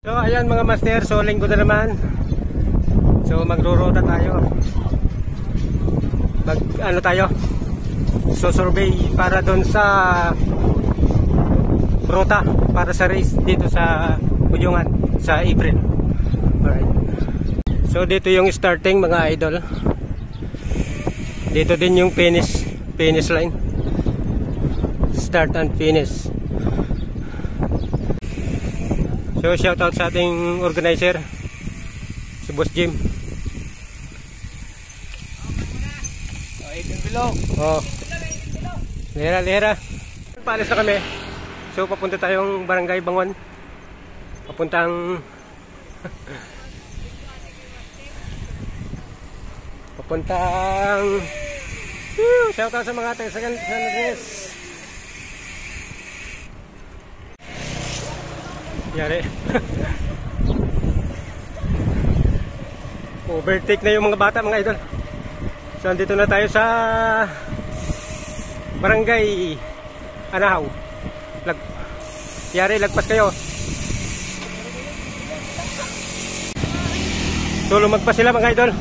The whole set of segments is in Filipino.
So ayan mga master, so linggo na naman. So magro-rota tayo. Ano tayo? So survey para doon sa rota para sa race dito sa Ujungan sa April. Alright. So dito yung starting mga idol. Dito din yung finish line. Start and finish. So shout out sa ating organizer, si Boss Jim. Oh, lihera. Paalis na kami. So papunta tayong Barangay Bangon. Papuntang shout out sa mga taga San Andres. Yari. Overtake na yung mga bata mga idol. So andito na tayo sa Barangay Anahaw. Yari, lagpas kayo. So lumagpas sila mga idol.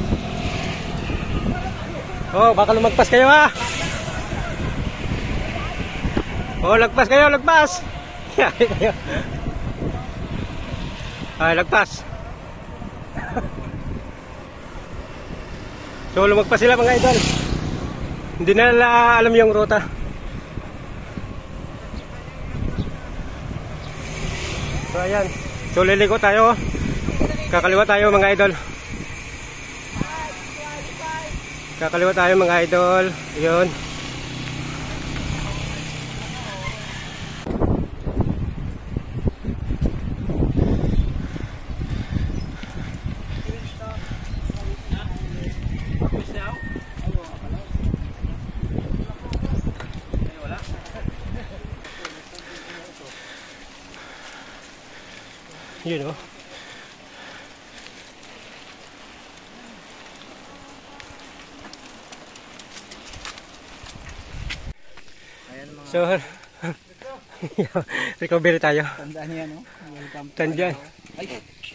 Oh, baka lumagpas kayo ha. Oh, lagpas kayo, lagpas. Yari kayo. Ay, lagpas. So lumagpas sila mga idol. Hindi na nila alam yung ruta. So ayan. So liliko tayo. Kakaliwa tayo mga idol. Kakaliwa tayo mga idol. Ayun. You know. So, recovery tayo. Tandaan niya, no? Welcome. Tandaan.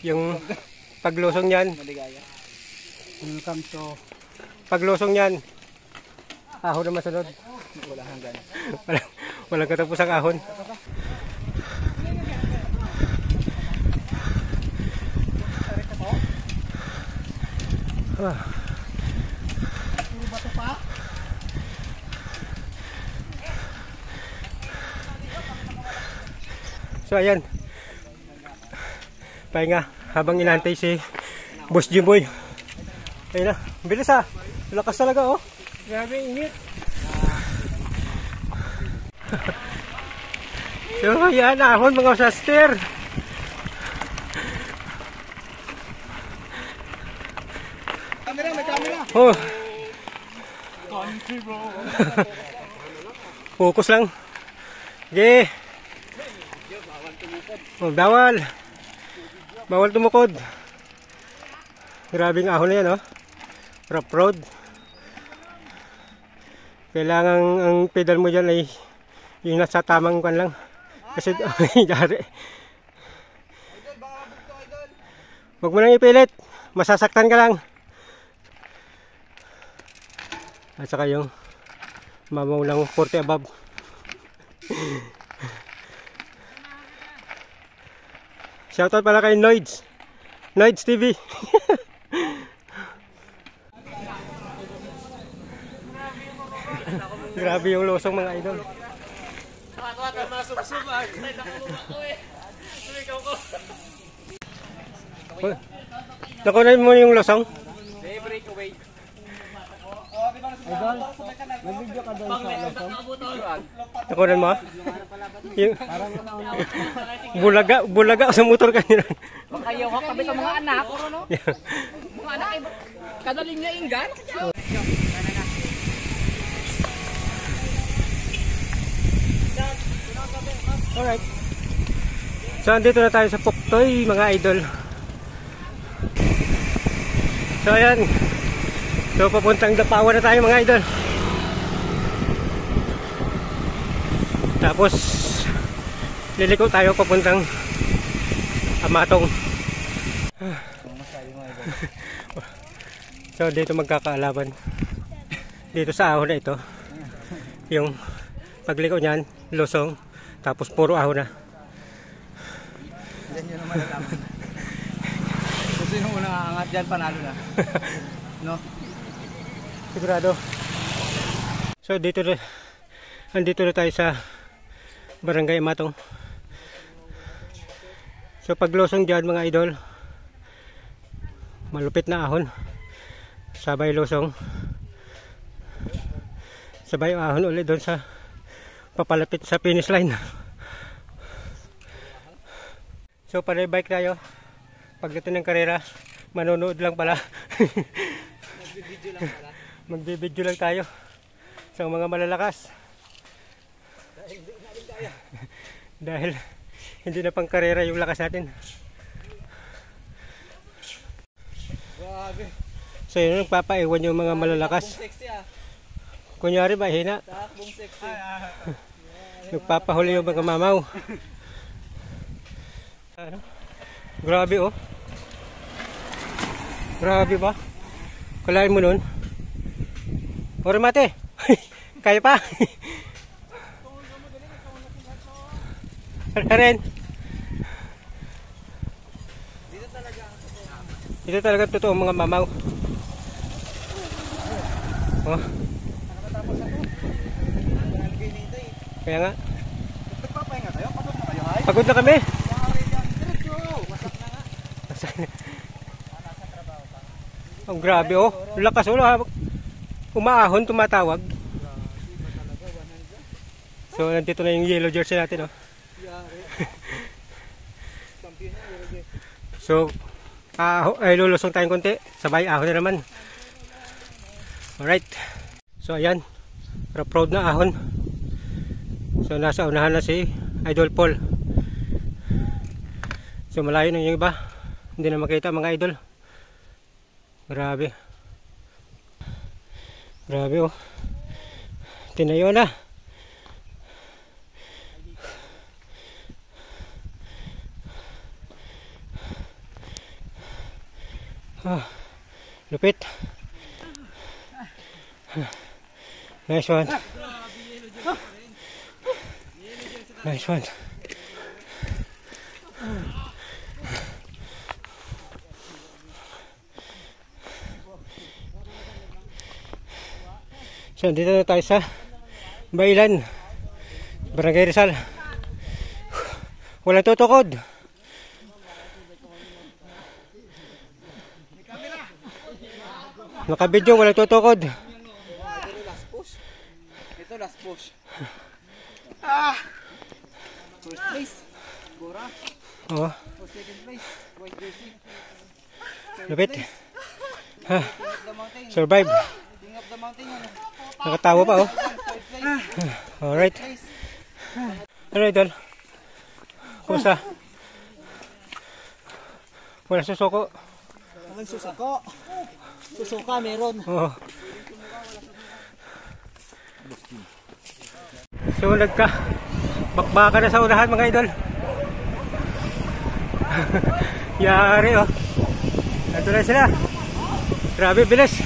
Yung paglusong niyan. Welcome to paglusong niyan. Ahon na masunod. wala hanggan. Walang katapos ang ahon. So ayan, pahinga habang inantay si Boss Jimboy. Ayun na, bilis ha, lakas talaga oh. Grabe init. So ayan, ahon mga master. May camera. Oh. Focus lang. Okay. Oh, bawal. Bawal tumukod. Grabing ahon na yan, oh. Rough road. Kailangan ang pedal mo dyan ay yung nasa tamang kan lang. Kasi, dari. Huwag mo nang ipilit. Masasaktan ka lang. At saka yung mamaw lang 40 above. Shoutout pala kay Noids TV. Grabe yung losong mga idol. Nakunan mo yung losong? Breakaway. Idol, nag-video ka doon sa losong? Nakunan mo? Yung bulaga sa motor kanina. Makayaw ka kami sa mga anak. Mga anak ay kadaling niya inggan. Alright. So andito na tayo sa Puktoy mga idol. So ayan. So papuntang Dapawan na tayo mga idol. Tapos liliko tayo papuntang Amatong. So dito magkakaalaban. Dito sa ahon na ito. Yung pagliko niyan, lusong. Tapos puro ahon na. Yan yun naman nalaman. Kung sino unang aangat dyan, panalo na. No? Sigurado. So andito na tayo sa Barangay Amatong. So paglusong dyan mga idol, malupit na ahon. Sabay lusong. Sabay ahon ulit doon sa papalapit sa finish line. So panay bike tayo. Pagdating ng karera, manonood lang pala. Magbibideo lang tayo sa mga malalakas. Dahil hindi na pang karera yung lakas natin. Grabe. So yun, nagpapaiwan yung mga malalakas. Sexy ah. Kunyari ba, hina? Takbong sexy. Nagpapahuli yung mga mamaw. Ano? Grabe oh. Grabe ba? Kalain mo nun. Ore mate. Kaya pa. Ren. Dito talaga totoo mga mamaw. Oh. Kaya nga. Nagpapahinga tayo? Pagod na kayo, hay? Pagod na kami. Ang grabe oh. Lakas oh. Umaahon, tumatawag. So nandito na yung yellow jersey natin oh. So ay lulusong tayong konti. Sabay ahon na naman. Alright. So ayan. Proud na ahon. So nasa unahan na si Idol Paul. So malayo na yung iba. Hindi na makita mga idol. Grabe. Grabe oh. Tinayo na. Ah, lupit. Nice one. Nice one. So, dito na tayo sa Bailan, Barangay Rizal. Walang tutukod. Nakabidyo, walang tutukod. Last push. Ito last push. Ah! First place. Gora. Oo. For second place. White jersey. Lupit. Ha. The mountain. Survive. King of the mountain. Nakatawa pa oh. Third place. Alright. Ano idol? Kusa? Wala susuko. Walang susuko. Susuka meron. Oo. So nagka bakbaka na sa unahan mga idol. Yari oh. Ito na sila. Grabe bilis.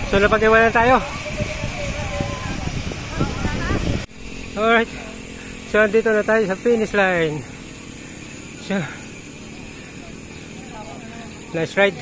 So napag-iwanan tayo. Alright. So dito na tayo sa finish line. So, nice ride.